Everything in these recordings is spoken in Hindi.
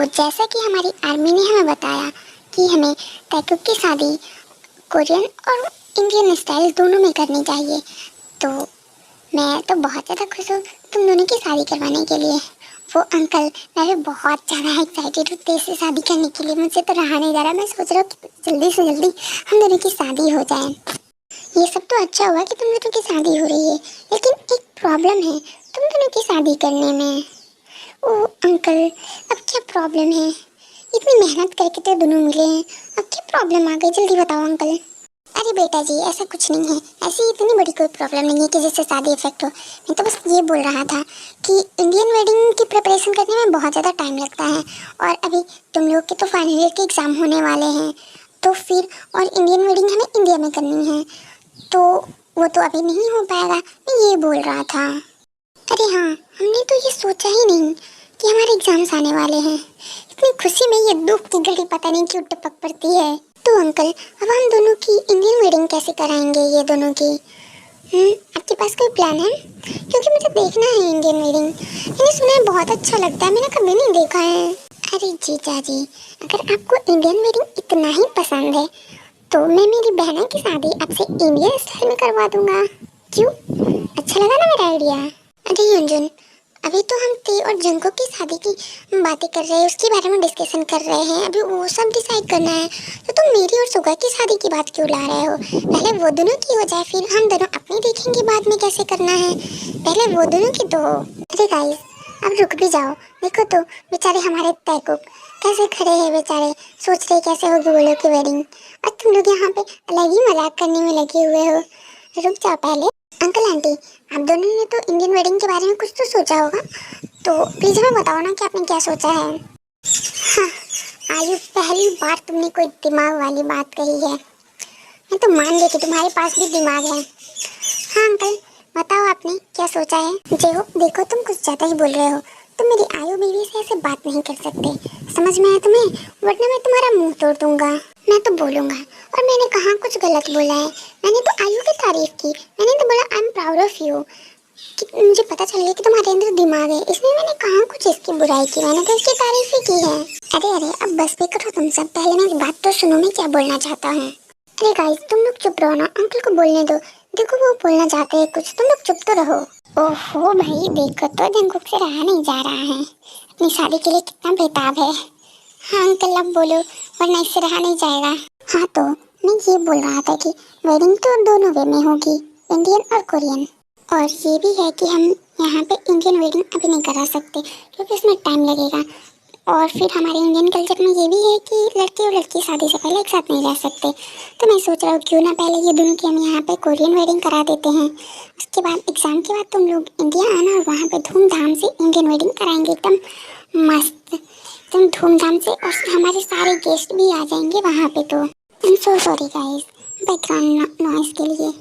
जैसा कि हमारी आर्मी ने हमें बताया कि हमें ताइक्यूब की शादी कोरियन और इंडियन स्टाइल दोनों में करनी चाहिए, तो मैं तो बहुत ज़्यादा खुश हूँ तुम दोनों की शादी करवाने के लिए। वो अंकल, मैं भी बहुत ज़्यादा एक्साइटेड हूँ तेरे से शादी करने के लिए। मुझे तो रहा नहीं जा रहा, मैं सोच रहा हूँ कि जल्दी से जल्दी हम दोनों की शादी हो जाए। ये सब तो अच्छा हुआ कि तुम दोनों की शादी हो रही है, लेकिन एक प्रॉब्लम है तुम दोनों की शादी करने में। ओ अंकल, अब क्या प्रॉब्लम है? इतनी मेहनत करके तो दोनों मिले हैं, अब क्या प्रॉब्लम आ गई? जल्दी बताओ अंकल। अरे बेटा जी, ऐसा कुछ नहीं है, ऐसी इतनी बड़ी कोई प्रॉब्लम नहीं है कि जिससे शादी इफेक्ट हो। मैं तो बस ये बोल रहा था कि इंडियन वेडिंग की प्रिपरेशन करने में बहुत ज़्यादा टाइम लगता है, और अभी तुम लोग के तो फाइनल ईयर के एग्ज़ाम होने वाले हैं, तो फिर और इंडियन वेडिंग हमें इंडिया में करनी है, तो वो तो अभी नहीं हो पाएगा। मैं ये बोल रहा था। अरे हाँ, हमने तो ये सोचा ही नहीं कि हमारे एग्जाम्स आने वाले हैं। इतनी खुशी में ये दुख की घड़ी पता नहीं क्यों टपक पड़ती है। तो अंकल, अब हम दोनों की इंडियन वेडिंग कैसे कराएंगे, ये दोनों की? आपके पास कोई प्लान है? क्योंकि मुझे देखना है इंडियन वेडिंग। मैंने सुना है बहुत अच्छा लगता है, मैंने कभी नहीं देखा है। अरे जीजा जी, अगर आपको इंडियन वेडिंग इतना ही पसंद है तो मैं मेरी बहनों की शादी आपसे इंडियन स्टाइल में करवा दूंगा। क्यों, अच्छा लगा ना मेरा आइडिया? अरे युंजुन, अभी तो हम ती और जंको की शादी की बातें कर रहे हैं, उसके बारे में डिस्कशन कर रहे हैं, अभी वो सब डिसाइड करना है। तो तुम मेरी और सुगा की शादी की बात क्यों ला रहे हो? पहले वो दोनों की हो जाए, फिर हम दोनों अपनी देखेंगे बाद में कैसे करना है। पहले वो दोनों की तो हो। अरे गाइस, अब रुक भी जाओ। देखो तो बेचारे हमारे ताइकुब कैसे खड़े हैं बेचारे, सोच रहे कैसे होगी वो लोग की वेडिंग, और तुम लोग यहाँ पे अलग ही मजाक करने में लगे हुए हो। रुक जाओ पहले। अंकल आंटी, आप दोनों ने तो इंडियन वेडिंग के बारे में कुछ तो सोचा होगा, तो प्लीज हमें बताओ ना कि आपने क्या सोचा है। हाँ, आयु, पहली बार तुमने कोई दिमाग वाली बात कही है। मैं तो मान गई कि तुम्हारे पास भी दिमाग है। हाँ अंकल, बताओ आपने क्या सोचा है। जेहो, देखो तुम कुछ ज़्यादा ही बोल रहे हो। तुम मेरी आयु बीवी से ऐसे बात नहीं कर सकते, समझ में आया तुम्हें? वरना मैं तुम्हारा मुंह तोड़ दूंगा। मैं तो बोलूंगा, और मैंने कहाँ कुछ गलत बोला है? मैंने तो आयु की तारीफ की, मैंने तो बोला I am proud of you. मुझे पता चल गया कि तुम्हारे अंदर दिमाग है, इसमें मैंने कहाँ कुछ इसकी बुराई की, मैंने तो इसकी तारीफ ही की है। अरे अरे, अब बस भी करो तुम सब, पहले मेरी बात तो सुनो, मैं क्या बोलना चाहता हूँ। अरे गाइस, तुम लोग चुप रहो ना, अंकल को बोलने दो। देखो वो बोलना चाहते हैं कुछ, तुम लोग चुप तो रहो। ओहो भाई, देखो तो जंकुक से रहा नहीं जा रहा है, अपनी शादी के लिए कितना बेताब है। हाँ अंकल, अब बोलो, वरना इससे रहा नहीं जाएगा। हाँ, तो मैं ये बोल रहा था कि वेडिंग तो दोनों वे में होगी, इंडियन और कोरियन। और ये भी है कि हम यहाँ पे इंडियन वेडिंग अभी नहीं करा सकते क्योंकि उसमें टाइम लगेगा, और फिर हमारे इंडियन कल्चर में ये भी है कि लड़के और लड़की शादी से पहले एक साथ नहीं रह सकते। तो मैं सोच रहा हूँ क्यों ना पहले ये दोनों की हम यहाँ पे कोरियन वेडिंग करा देते हैं, उसके बाद एग्ज़ाम के बाद तुम लोग इंडिया आना और वहाँ पे धूमधाम से इंडियन वेडिंग कराएंगे, एकदम मस्त, एकदम धूमधाम से, और हमारे सारे गेस्ट भी आ जाएंगे वहाँ पे। तो I am so sorry guys background noise के लिए।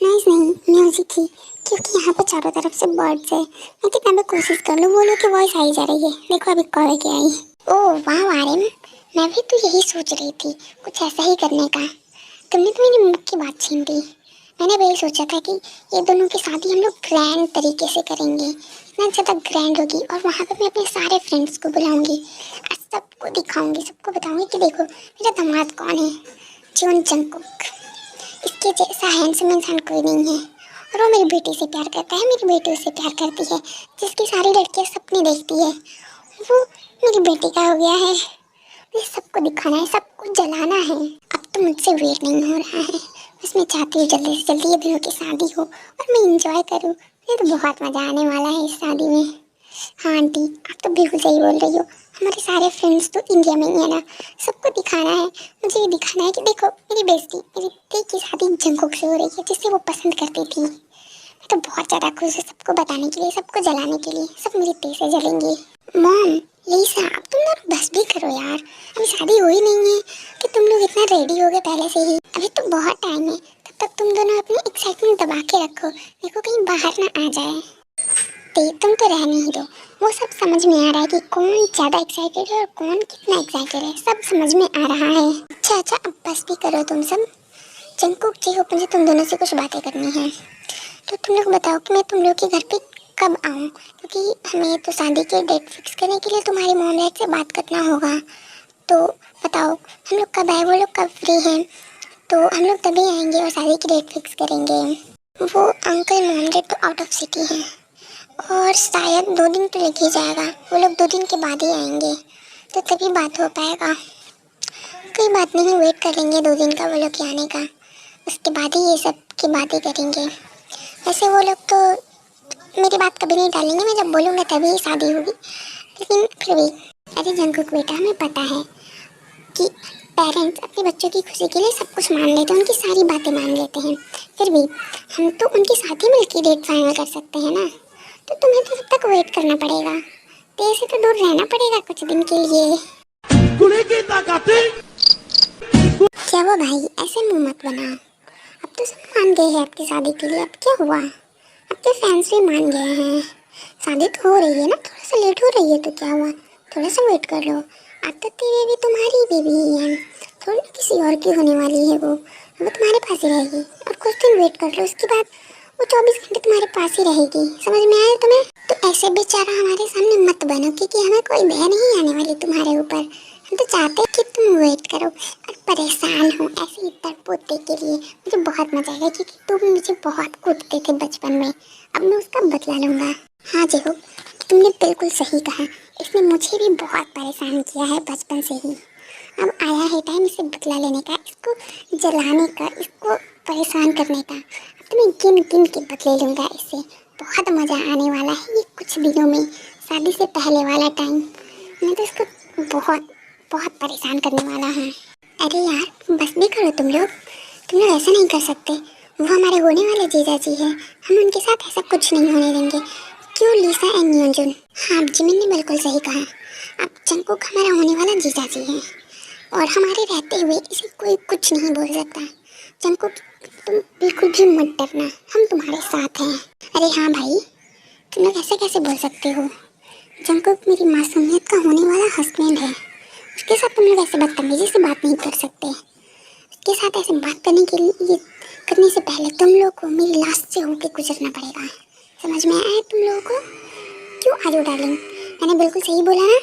नॉइज़ नहीं, म्यूजिक ही, क्योंकि यहाँ पे चारों तरफ से बर्ड्स है। मैं कितना भी कोशिश कर लूँ, बोलो कि वॉइस आई जा रही है। देखो अभी कॉल के आई। ओह वाह आर्यन, मैं भी तो यही सोच रही थी कुछ ऐसा ही करने का। तुमने तो मेरी मुँह की बात छीन ली। मैंने भी यही सोचा था कि ये दोनों की शादी हम लोग ग्रैंड तरीके से करेंगे, इतना ज़्यादा ग्रैंड होगी, और वहाँ पर मैं अपने सारे फ्रेंड्स को बुलाऊंगी और सबको दिखाऊंगी, सबको बताऊंगी कि देखो मेरा दामाद कौन है, जॉन जंगकुक। इसके जैसा हैंडसम इंसान कोई नहीं है, और वो मेरी बेटी से प्यार करता है, मेरी बेटी उससे प्यार करती है, जिसकी सारी लड़कियां सपने देखती है वो मेरी बेटी का हो गया है। मुझे सबको दिखाना है, सबको जलाना है। अब तो मुझसे वेट नहीं हो रहा है, बस मैं चाहती हूँ जल्दी से जल्दी ये दोनों की शादी हो और मैं इंजॉय करूँ। मुझे तो बहुत मज़ा आने वाला है इस शादी में। हाँ आंटी, आप तो बिल्कुल सही बोल रही हो, हमारे सारे फ्रेंड्स तो इंडिया में ही है ना, सबको दिखाना है। मुझे ये दिखाना है कि देखो मेरी बेस्टी, मेरी दी की शादी जंगकुक से हो रही है, जिससे वो पसंद करती थी। मैं तो बहुत ज़्यादा खुश हूँ सबको बताने के लिए, सबको जलाने के लिए, सब मेरी तेज से जलेंगे। मॉम, लीसा, अब तुम लोग बस भी करो यार, अभी शादी हुई नहीं है कि तुम लोग इतना रेडी हो गए पहले से ही। अभी तो बहुत टाइम है, तब तक तुम दोनों अपनी एक्साइटमेंट दबा के रखो, देखो कहीं बाहर ना आ जाए। तुम तो रहने ही दो, वो सब समझ में आ रहा है कि कौन ज़्यादा एक्साइटेड है और कौन कितना एक्साइटेड है, सब समझ में आ रहा है। अच्छा अच्छा, अब बस भी करो तुम सब। जंगकुक जी हो, मुझे तुम दोनों से कुछ बातें करनी है। तो तुम लोग बताओ कि मैं तुम लोग के घर पे कब आऊँ, क्योंकि हमें तो शादी के डेट फिक्स करने के लिए तुम्हारी मॉम डैड से बात करना होगा। तो बताओ हम लोग कब आए, वो लोग कब फ्री हैं, तो हम लोग तभी आएंगे और शादी की डेट फिक्स करेंगे। वो अंकल मॉम डैड तो आउट ऑफ सिटी हैं और शायद 2 दिन तो लग ही जाएगा, वो लोग 2 दिन के बाद ही आएंगे, तो तभी बात हो पाएगा। कोई बात नहीं, वेट कर लेंगे 2 दिन का वो लोग के आने का, उसके बाद ही ये सब की बातें करेंगे। वैसे वो लोग तो मेरी बात कभी नहीं टालेंगे, मैं जब बोलूँगा तभी शादी होगी, लेकिन फिर भी। अरे जंकुक बेटा, हमें पता है कि पेरेंट्स अपने बच्चों की खुशी के लिए सब कुछ मान लेते हैं, उनकी सारी बातें मान लेते हैं, फिर भी हम तो उनके साथ ही मिलकर डेट फाइनल कर सकते हैं ना। तो तुम्हें तो तब तक वेट करना पड़ेगा, तेरे से तो दूर रहना पड़ेगा कुछ दिन के लिए। क्या वो भाई, ऐसे मुंह मत बना, अब तो सब मान गए हैं आपकी शादी के लिए, अब क्या हुआ, अब तो फैंस भी मान गए हैं। शादी तो हो रही है ना, थोड़ा सा लेट हो रही है तो क्या हुआ, थोड़ा सा वेट कर लो। अब तो तेरी भी तुम्हारी बेबी ही है, थोड़ी ना किसी और की होने वाली है, वो अब तुम्हारे पास ही रहेगी। और कुछ दिन वेट कर लो, उसके बाद वो 24 घंटे तुम्हारे पास ही रहेगी, समझ में आया तुम्हें? तो ऐसे बेचारा हमारे सामने मत बनो, क्योंकि हमें कोई दया नहीं आने वाली तुम्हारे ऊपर। हम तो चाहते हैं कि तुम वेट करो और परेशान हो ऐसे ही तड़पोते के लिए। मुझे बहुत मजा आएगा, क्योंकि तुम मुझे बहुत कूटते थे बचपन में, अब मैं उसका बदला लूँगा। हाँ जेहो, तुमने बिल्कुल सही कहा, इसने मुझे भी बहुत परेशान किया है बचपन से ही। अब आया है टाइम इसे बदला लेने का, इसको जलाने का, इसको परेशान करने का। अब तो मैं गिन गिन के बदले लूँगा इससे, बहुत मज़ा आने वाला है ये कुछ दिनों में, शादी से पहले वाला टाइम। मैं तो इसको बहुत बहुत परेशान करने वाला हूँ। अरे यार बस भी करो तुम लोग ऐसा नहीं कर सकते, वो हमारे होने वाले जीजा जी हैं, हम उनके साथ ऐसा कुछ नहीं होने देंगे। क्यों लीसा एंड योंजुन? हाँ जिमिन ने बिल्कुल सही कहा, अब जंकुक हमारा होने वाला जीजा जी हैं और हमारे रहते हुए इसे कोई कुछ नहीं बोल सकता। जंकुक तुम बिल्कुल भी मत डरना, हम तुम्हारे साथ हैं। अरे हाँ भाई, तुम लोग ऐसे कैसे बोल सकते हो? जंकुक मेरी मासूमियत का होने वाला हस्बैंड है, उसके साथ तुम लोग ऐसे बदतमीजी से बात नहीं कर सकते। उसके साथ ऐसे बात करने से पहले तुम लोग को मेरी लाश से होके गुजरना पड़ेगा, समझ में आया तुम लोगों को? क्यों आजो डार्लिंग, मैंने बिल्कुल सही बोला ना?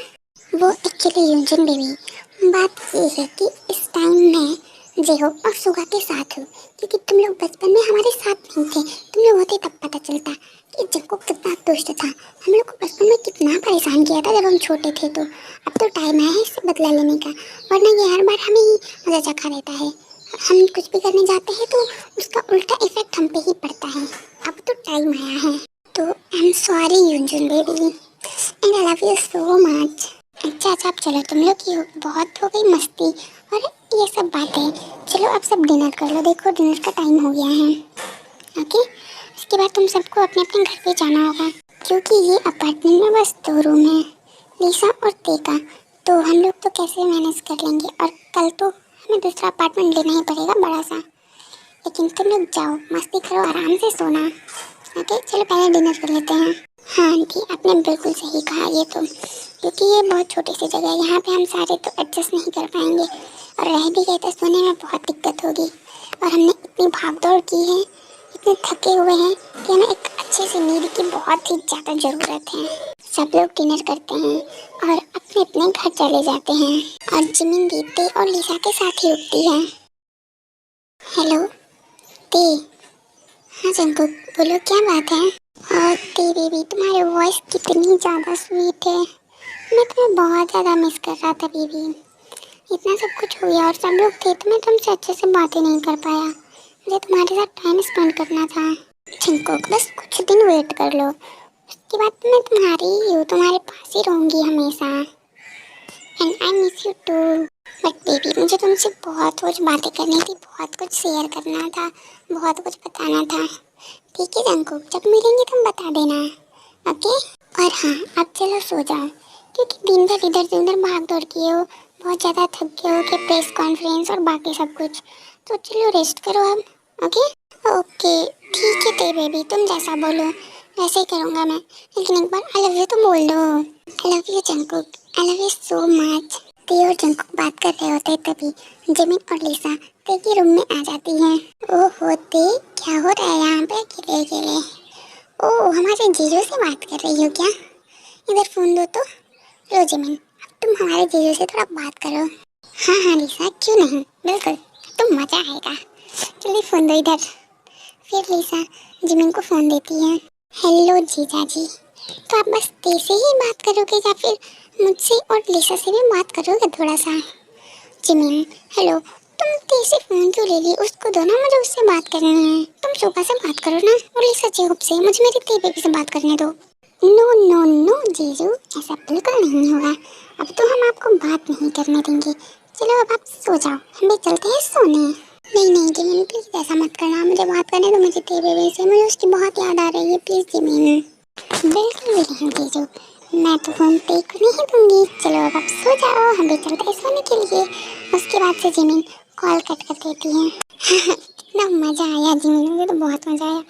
वो एक्चुअली योंजुन बेबी, बात ये है कि इस टाइम मैं जेहो और सुगा के साथ हूँ, क्योंकि तुम लोग बचपन में हमारे साथ नहीं थे, तुम लोग होते तब पता चलता कि जंकुक कितना दुष्ट था। हम लोग को बचपन में कितना परेशान किया था जब हम छोटे थे। तो अब तो टाइम आया है इससे बदला लेने का, वरना ये हर बार हमें ही मजा चखा देता है। हम कुछ भी करने जाते हैं तो उसका उल्टा इफेक्ट हम पे ही पड़ता है। अब तो टाइम आया है, तो I am sorry Yeonjun baby and I love you so much. अच्छा अब चलो, तुम लोग की बहुत हो गई मस्ती और ये सब बातें, चलो अब सब डिनर कर लो, देखो डिनर का टाइम हो गया है। ओके, इसके बाद तुम सबको अपने अपने घर पे जाना होगा, क्योंकि ये अपार्टमेंट में बस 2 रूम है, लीसा और तेका, तो हम लोग तो कैसे मैनेज कर लेंगे, और कल तो हमें दूसरा अपार्टमेंट लेना ही पड़ेगा बड़ा सा। लेकिन तुम लोग जाओ, मस्ती करो, आराम से सोना। ओके चलो पहले डिनर कर लेते हैं। हाँ आंटी आपने बिल्कुल सही कहा, ये तो क्योंकि ये बहुत छोटी सी जगह है, यहाँ पे हम सारे तो एडजस्ट नहीं कर पाएंगे, और रह भी गए तो सोने में बहुत दिक्कत होगी। और हमने इतनी भागदौड़ की है, इतने थके हुए हैं कि हमें एक अच्छे से नींद की बहुत ही ज़्यादा ज़रूरत है। सब लोग डिनर करते हैं और अपने अपने घर चले जाते हैं, और जिमिन भी ते और लीसा के साथ ही उठती है। हेलो ते। हाँ जंकुक बोलो क्या बात है? और ते बेबी तुम्हारी वॉइस कितनी ज़्यादा स्वीट है, मैं तुम्हें बहुत ज़्यादा मिस कर रहा था बेबी। इतना सब कुछ हो गया और सब लोग थे तो मैं तुमसे अच्छे से बातें नहीं कर पाया, मुझे तुम्हारे साथ टाइम स्पेंड करना था। जंकुक बस कुछ दिन वेट कर लो, उसके बाद तो मैं तुम्हारी ही हूँ, तुम्हारे पास ही रहूँगी हमेशा। And I miss you too. But baby मुझे तुमसे बहुत कुछ बातें करनी थी, बहुत कुछ शेयर करना था, बहुत कुछ बताना था। ठीक है जंकुक, जब मिलेंगे तुम बता देना। ओके, और हाँ अब चलो सो जाओ, क्योंकि दिन भर इधर से उधर भाग दौड़ किए हो, बहुत ज़्यादा थक गए हो कि प्रेस कॉन्फ्रेंस और बाकी सब कुछ, तो चलो रेस्ट करो अब। ओके ओके ठीक है ते बेबी, तुम जैसा बोलो वैसे ही करूँगा मैं, लेकिन एक बार आई लव यू तो बोल दो। आई love you Jungkook, I love you so much. ते और जंकुक बात कर रहे होते तभी जिमिन और लीसा ते के रूम में आ जाती हैं। ओह होते क्या हो रहा है यहाँ पे अकेले अकेले? ओ, हमारे जीजू से बात कर रही हो क्या? इधर फ़ोन दो तो। लो जिमिन, अब तुम हमारे जीजू से थोड़ा बात करो। हाँ हाँ लिसा, क्यों नहीं, बिल्कुल, तो मज़ा आएगा। जल्दी फ़ोन दो इधर। फिर लिसा जिमिन को फ़ोन देती है। हेलो जीजा जी, तो आप बस तेरे से ही बात करोगे या फिर मुझसे और लिसा से भी बात करोगे थोड़ा सा? जिमिन, हेलो, तुम तेरे से फ़ोन क्यों ले ली? उसको दो ना, मुझे उससे बात करनी है। तुम शोभा से बात करो ना, और लिसा चेहूब से, मुझे मेरी ती बेबी से बात करने दो। नो नो नो जीजू, ऐसा बिल्कुल नहीं होगा। अब तो हम आपको बात नहीं करने देंगे। चलो अब आप सो जाओ, हम भी चलते हैं सोने। नहीं नहीं जिमिन, प्लीज़ ऐसा मत करना, मुझे बात करने दो, मुझे ती बेबी से, मुझे उसकी बहुत याद आ रही है, प्लीज़ जिमिन। बिल्कुल भी नहीं जीजू, मैं तो फ़ोन पे को नहीं दूंगी। चलो अब आप सो जाओ, हम भी चलते हैं सोने के लिए। उसके बाद से जिमिन कॉल कट कर देती है। कितना मज़ा आया जिमिन, मुझे तो बहुत मज़ा आया।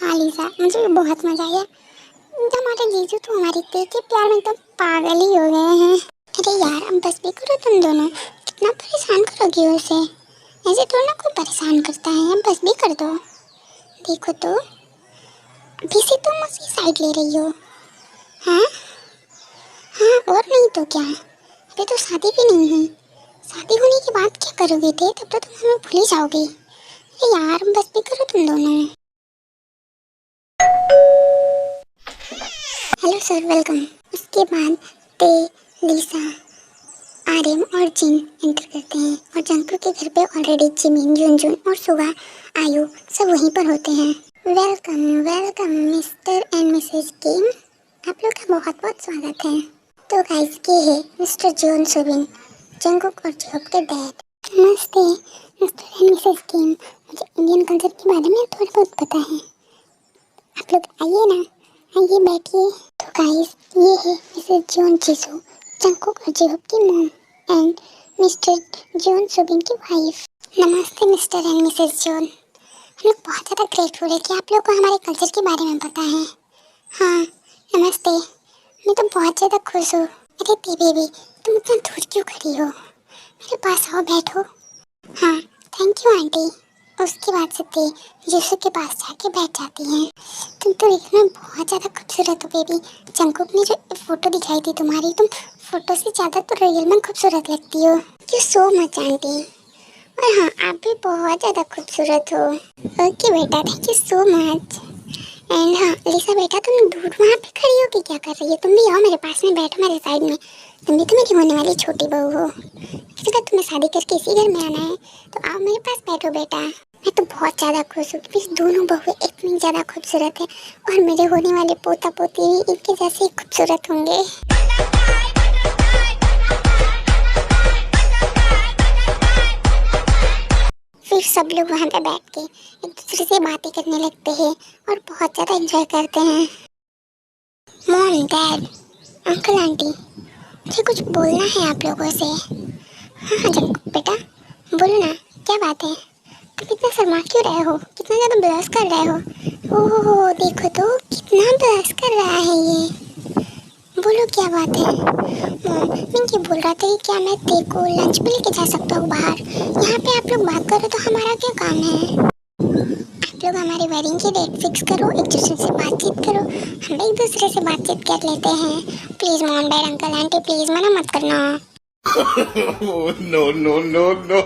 हाँ लिसा, मुझे भी बहुत मज़ा आया। हमारे जीजू तो हमारे इतने के प्यार में तो पागल ही हो गए हैं। अरे यार, अब बस भी करो तुम दोनों, कितना परेशान करोगी उसे? ऐसे थोड़ा ना कोई परेशान करता है, अब बस भी कर दो। देखो तो, अभी से तुम उसकी साइड ले रही हो। हाँ हाँ, और नहीं तो क्या, अभी तो शादी भी नहीं हुई। शादी होने के बाद क्या करोगे थे? तब तो तुम हमें भूल ही जाओगे। अरे यार, बस भी करो तुम दोनों। Hello sir, welcome. उसके बाद ते, लिसा, आर्यन और जिन एंटर करते हैं और जंकुक के घर पे ऑलरेडी जिमिन, जुनजुन और सुगा, आयु सब वहीं पर होते हैं। Welcome welcome Mr and Mrs Kim, आप लोग का बहुत बहुत स्वागत है। तो गाइस, ये है मिस्टर जॉन सुबिन, जंकुक और जिहोप के डैड। नमस्ते मिस्टर एंड मिसेस किम, मुझे इंडियन कल्चर के बारे में थोड़ा बहुत पता है। आप लोग आइए ना, आइए बैठिए। तो गाइस, ये है मिसेस जॉन जिसू, जंकुक और जिहोप की mom and mister John Subin की वाइफ। नमस्ते मिस्टर एंड मिसेस जॉन, हम लोग बहुत ज़्यादा ग्रेटफुल है कि आप लोग को हमारे कल्चर के बारे में पता है। हाँ नमस्ते, मैं तो बहुत ज़्यादा खुश हूँ। अरे ती बेबी, तुम इतना दूर क्यों खड़ी हो? मेरे पास आओ, बैठो। हाँ थैंक यू आंटी। उसके बाद से ती यीशु के पास जाके बैठ जाती हैं। तुम तो देखने में बहुत ज़्यादा खूबसूरत हो बेबी। जंकुक ने जो फोटो दिखाई थी तुम्हारी, तुम फोटो से ज़्यादा तो रियल में खूबसूरत लगती हो। You so much aunty. और हाँ, आप भी बहुत ज़्यादा खूबसूरत हो। ओके बेटा, thank you so much. And हाँ लिसा बेटा, तुम दूर वहाँ पे खड़ी हो कि क्या कर रही हो? तुम भी आओ मेरे पास में बैठो, मेरे साइड में। तुम भी तो मेरी होने वाली छोटी बहू हो। अगर तुम्हें शादी करके इसी घर में आना है तो आओ मेरे पास बैठो बेटा। मैं तो बहुत ज़्यादा खुश हूँ कि दोनों बहुएं इतनी ज़्यादा खूबसूरत है और मेरे होने वाले पोता पोती भी इनके जैसे ही खूबसूरत होंगे। फिर सब लोग वहाँ पे बैठ के एक दूसरे से बातें करने लगते हैं और बहुत ज़्यादा एंजॉय करते हैं। मॉम, डैड, अंकल, आंटी, मुझे कुछ बोलना है आप लोगों से। हाँ हाँ जंकुक बेटा, बोलो ना, क्या बात है? तुम इतना शर्मा क्यों रहे हो? कितना ज़्यादा ब्लश कर रहे हो? ओह देखो तो, कितना ब्लश कर रहा है ये। बोलो क्या बात है? मॉम, मैं ये बोल रहा था कि क्या मैं तेरे को लंच पे लेके जा सकता हूँ बाहर? यहाँ पे आप लोग बात करो तो हमारा क्या काम है? आप लोग हमारी वेडिंग की डेट फिक्स करो, एक दूसरे से बातचीत करो, हम एक दूसरे से बातचीत कर लेते हैं। Please mom, dad, uncle, aunty, please मना मत करना। no, no, no, no.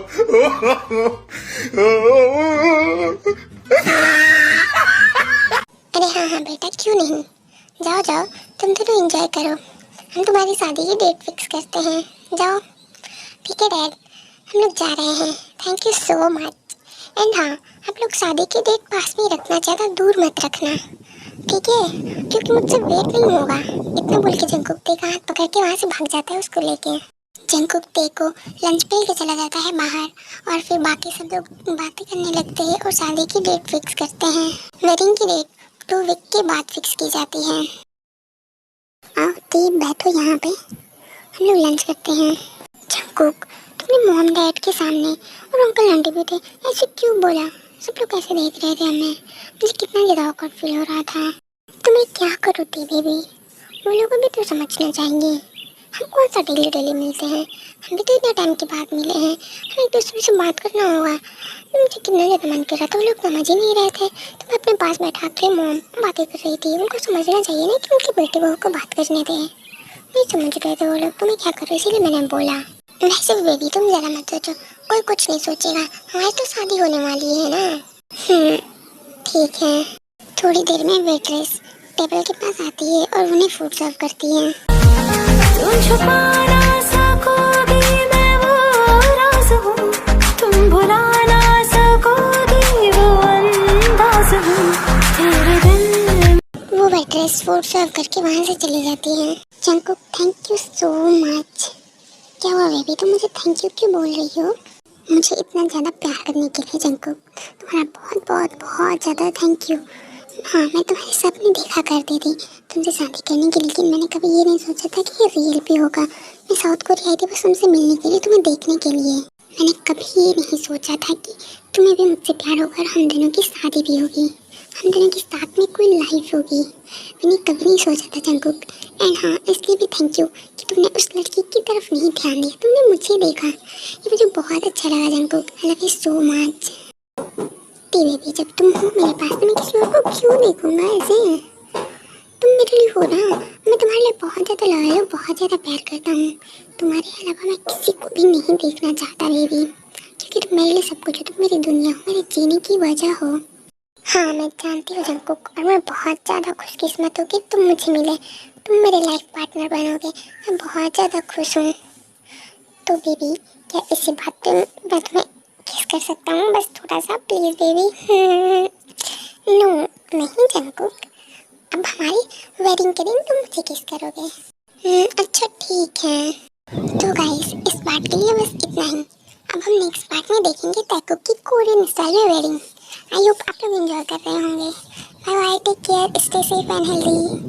अरे हाँ हाँ बेटा, क्यों नहीं, जाओ जाओ, तुम दोनों एंजॉय करो, हम तुम्हारी शादी की डेट फिक्स करते हैं। जाओ। ठीक है डैड, हम लोग जा रहे हैं, thank you so much. And हाँ, आप लोग शादी की डेट पास में ही रखना, ज़्यादा दूर मत रखना, ठीक है? क्योंकि मुझसे वेट नहीं होगा। इतना बोल के जंकुक ते का हाथ पकड़ के वहाँ से भाग जाता है उसको लेके। जंकुक ते को लंच पे लेके चला जाता है बाहर और फिर बाकी सब लोग बातें करने लगते हैं और शादी की डेट फिक्स करते हैं। वेडिंग की डेट 2 वीक के बाद फिक्स की जाती है। आओ ती, बैठो यहाँ पे, हम लोग लंच करते हैं। जंकुक, तुमने मॉम डैड के सामने और अंकल आंटी भी थे, ऐसे क्यों बोला? सब लोग कैसे देख रहे थे हमें, मुझे कितना ज़्यादा ऑकवर्ड फील हो रहा था। तुम्हें क्या करो ती बेबी, वो लोग भी तो समझना चाहिए। हम कौन सा डेली डेली मिलते हैं, हम भी तो इतने टाइम के बाद मिले हैं, हमें एक दूसरे से बात करना होगा। मुझे कितना ज़्यादा मन कर रहा था, वो लोग समझ ही नहीं रहे थे, तो मैं अपने पास बैठा के मॉम बातें कर रही थी। उनको समझना चाहिए ना कि उनकी बेटी बहू को बात करने दें, नहीं समझ रहे थे वो लोग, तो मैं क्या करूँ, इसीलिए मैंने बोला। वैसे भी बेबी तुम ज़रा मत सोचो, कोई कुछ नहीं सोचेगा, हमारी तो शादी होने वाली है ना। ठीक है। थोड़ी देर में वेट्रेस टेबल के पास आती है और उन्हें फूड सर्व करती है। तुम छुपा ना सकोगी, मैं वो राज हूँ, तुम भुला ना सकोगी, वो अंदाज हूँ तेरे दिल। वो वेट्रेस फूड सर्व करके वहाँ से चली जाती है। Jungkook thank you so much. क्या हुआ बेबी, तुम मुझे थैंक यू क्यों बोल रही हो? मुझे इतना ज़्यादा प्यार करने के लिए जंगकुक तुम्हारा बहुत बहुत बहुत ज़्यादा थैंक यू। हाँ, मैं तुम्हारे सपने देखा करती थी तुमसे शादी करने की, लेकिन मैंने कभी ये नहीं सोचा था कि ये रियल भी होगा। मैं साउथ कोरिया आई थी बस तुमसे मिलने के लिए, तुम्हें देखने के लिए। मैंने कभी ये नहीं सोचा था कि तुम्हें भी मुझसे प्यार होगा और हम दोनों की शादी भी होगी, हम दोनों के साथ में कोई लाइफ होगी। मैंने कभी नहीं सोचा था जंगकुक। एंड हाँ, इसलिए भी थैंक यू कि तुमने उस लड़की की तरफ नहीं ध्यान दिया, तुमने मुझे देखा। ये मुझे बहुत अच्छा लगा Jungkook, I love you so much. Baby जब तुम हो मेरे पास तो मैं किसी और को क्यों देखूंगा ऐसे? तुम मेरे लिए हो ना, मैं तुम्हारे लिए बहुत ज़्यादा लॉयल हूँ, बहुत ज़्यादा प्यार करता हूँ। तुम्हारे अलावा मैं किसी को भी नहीं देखना चाहता बेबी, क्योंकि तुम मेरे लिए सब कुछ हो, तुम मेरी दुनिया हो, मेरे जीने की वजह हो। हाँ मैं जानती हूँ जंगकुक, और मैं बहुत ज़्यादा खुशकिस्मत हूँ कि तुम मुझे मिले, तुम मेरे लाइफ पार्टनर बनोगे। मैं बहुत ज़्यादा खुश हूँ। तो बेबी क्या इसी बात पे मैं तुम्हें किस कर सकता हूँ, बस थोड़ा सा प्लीज़ बेबी? नो नहीं जंगकुक, अब हमारी वेडिंग के दिन तुम मुझे किस करोगे। अच्छा ठीक है। तो गाइस इस पार्ट के लिए बस इतना ही। अब हम नेक्स्ट पार्ट में देखेंगे ताइकुक की कोरियन स्टाइल में वेडिंग। आई होप आप लोग एंजॉय कर रहे होंगे। Bye bye, take care, stay safe and healthy.